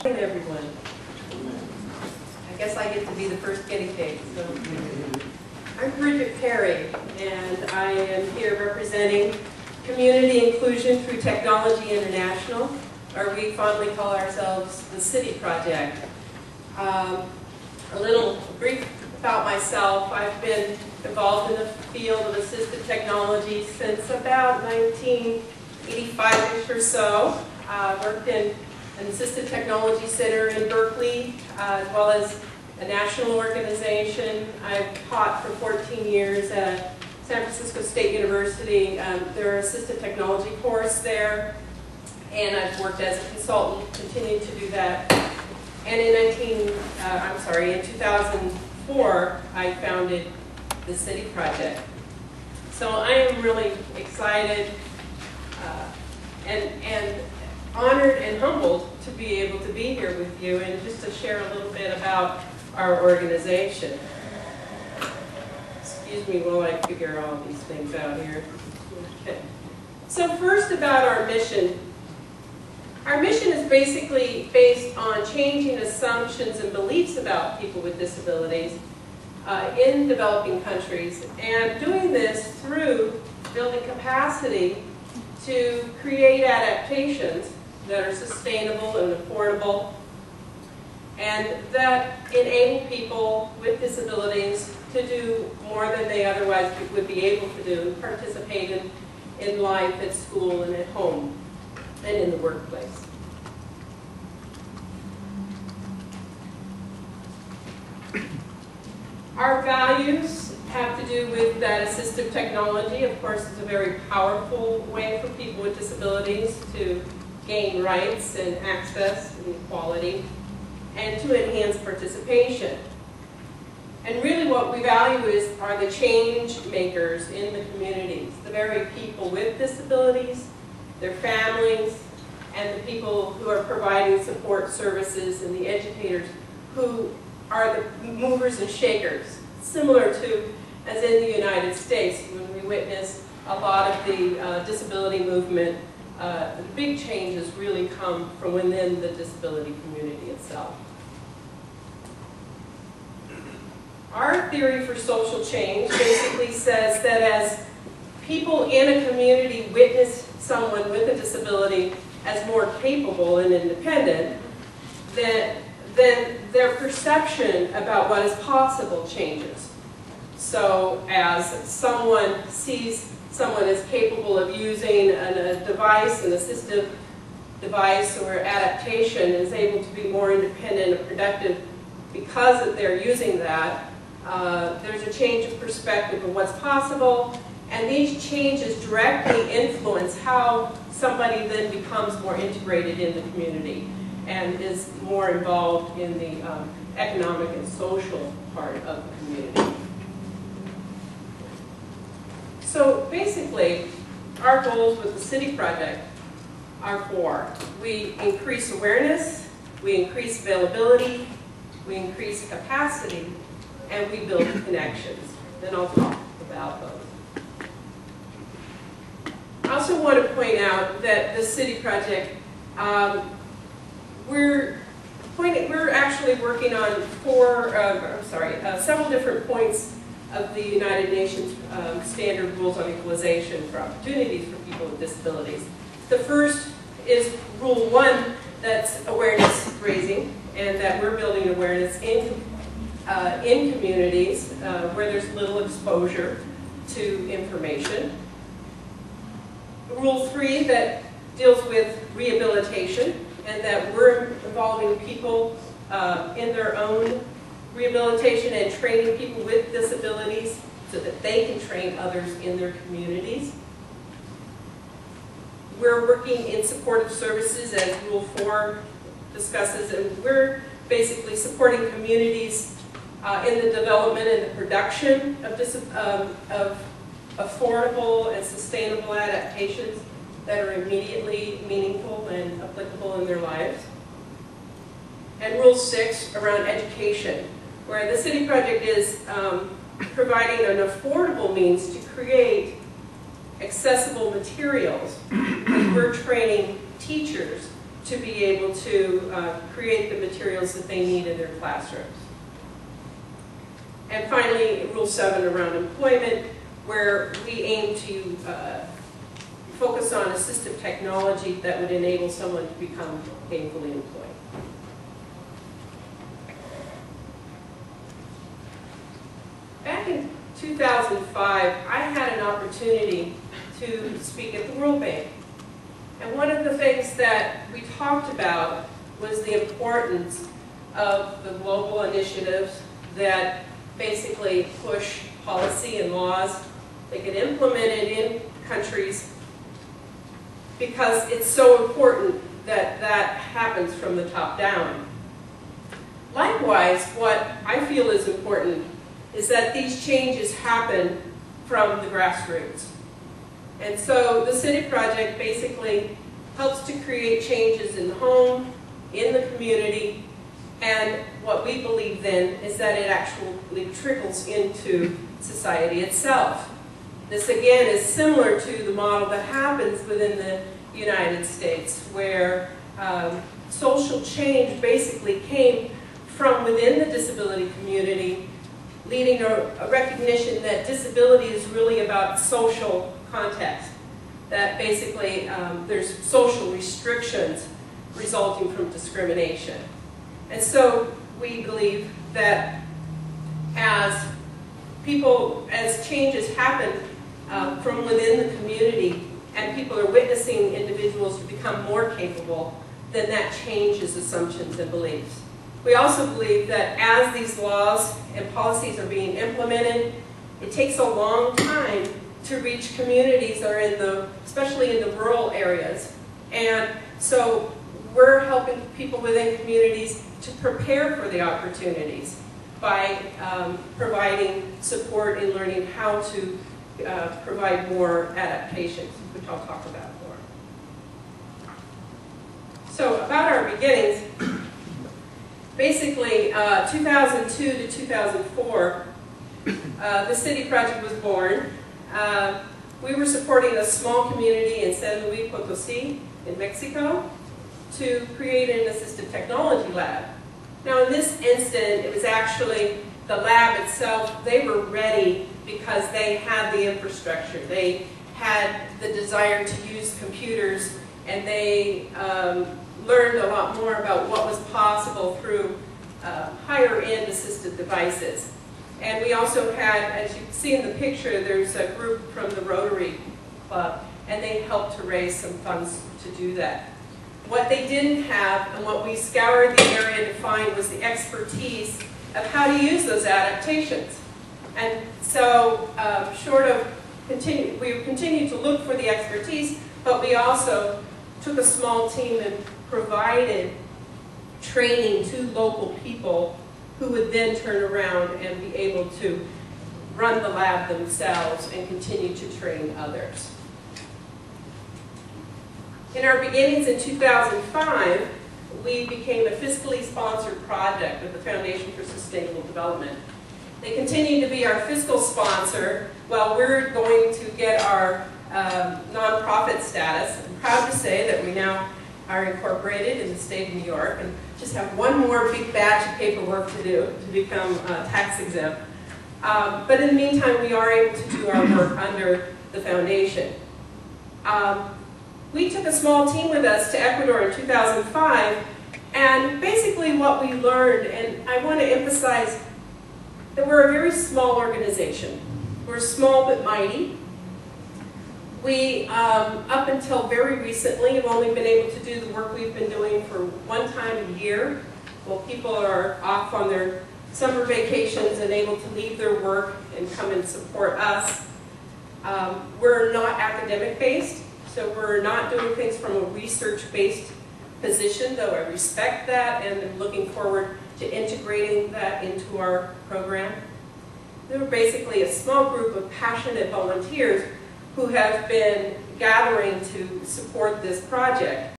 Everyone. I guess I get to be the first guinea pig. So. I'm Bridgett Perry, and I am here representing Community Inclusion Through Technology International, or we fondly call ourselves the City Project. A little brief about myself. I've been involved in the field of assistive technology since about 1985-ish or so. Worked in an assistive technology center in Berkeley, as well as a national organization. I've taught for 14 years at San Francisco State University. Their assistive technology course there, and I've worked as a consultant, continued to do that. And in 2004, I founded the City Project. So I am really excited and honored and humbled to be able to be here with you and just to share a little bit about our organization. Excuse me while I figure all these things out here. Okay. So first about our mission. Our mission is basically based on changing assumptions and beliefs about people with disabilities in developing countries, and doing this through building capacity to create adaptations that are sustainable and affordable, and that enable people with disabilities to do more than they otherwise would be able to do, and participate in life at school and at home and in the workplace. Our values have to do with that assistive technology. Of course, it's a very powerful way for people with disabilities to gain rights and access and equality, and to enhance participation. And really what we value are the change makers in the communities, the very people with disabilities, their families, and the people who are providing support services, and the educators who are the movers and shakers, similar to as in the United States when we witness a lot of the disability movement. The big changes really come from within the disability community itself. Our theory for social change basically says that as people in a community witness someone with a disability as more capable and independent, then their perception about what is possible changes. So as someone sees someone is capable of using a device, an assistive device or adaptation, is able to be more independent and productive because they're using that, there's a change of perspective of what's possible, and these changes directly influence how somebody then becomes more integrated in the community and is more involved in the economic and social part of the community. So basically, our goals with the City Project are four. We increase awareness, we increase availability, we increase capacity, and we build connections. Then I'll talk about those. I also want to point out that the City Project, we're actually working on several different points of the United Nations Standard Rules on Equalization for Opportunities for People with Disabilities. The first is Rule 1, that's awareness raising, and that we're building awareness in communities where there's little exposure to information. Rule 3 that deals with rehabilitation, and that we're involving people in their own rehabilitation and training people with disabilities so that they can train others in their communities. We're working in supportive services, as Rule 4 discusses, and we're basically supporting communities in the development and the production of affordable and sustainable adaptations that are immediately meaningful and applicable in their lives. And Rule 6 around education, where the City Project is providing an affordable means to create accessible materials. And we're training teachers to be able to create the materials that they need in their classrooms. And finally, Rule 7 around employment, where we aim to focus on assistive technology that would enable someone to become gainfully employed. Back in 2005, I had an opportunity to speak at the World Bank. And one of the things that we talked about was the importance of the global initiatives that basically push policy and laws. They get implemented in countries because it's so important that that happens from the top down. Likewise, what I feel is important is that these changes happen from the grassroots. And so the City Project basically helps to create changes in the home, in the community, and what we believe then is that it actually trickles into society itself. This again is similar to the model that happens within the United States, where social change basically came from within the disability community, leading to a recognition that disability is really about social context, that basically there's social restrictions resulting from discrimination. And so we believe that as changes happen from within the community and people are witnessing individuals become more capable, then that changes assumptions and beliefs. We also believe that as these laws and policies are being implemented, it takes a long time to reach communities that are especially in the rural areas. And so we're helping people within communities to prepare for the opportunities by providing support in learning how to provide more adaptations, which I'll talk about more. So about our beginnings, basically 2002 to 2004, the City Project was born. We were supporting a small community in San Luis Potosí in Mexico to create an assistive technology lab. Now in this instant, it was actually the lab itself. They were ready because they had the infrastructure. They had the desire to use computers, and they learned a lot more about what was possible through higher-end assistive devices. And we also had, as you can see in the picture, there's a group from the Rotary Club, and they helped to raise some funds to do that. What they didn't have, and what we scoured the area to find, was the expertise of how to use those adaptations. And so we continued to look for the expertise, but we also took a small team and provided training to local people who would then turn around and be able to run the lab themselves and continue to train others. In our beginnings in 2005, we became a fiscally sponsored project with the Foundation for Sustainable Development. They continue to be our fiscal sponsor while we're going to get our nonprofit status. I'm proud to say that we now are incorporated in the state of New York and just have one more big batch of paperwork to do to become tax exempt. But in the meantime, we are able to do our work under the foundation. We took a small team with us to Ecuador in 2005, and basically what we learned, and I want to emphasize that we're a very small organization. We're small but mighty. We, up until very recently, have only been able to do the work we've been doing for one time a year, while people are off on their summer vacations and able to leave their work and come and support us. We're not academic-based, so we're not doing things from a research-based position, though I respect that and am looking forward to integrating that into our program. We're basically a small group of passionate volunteers who have been gathering to support this project.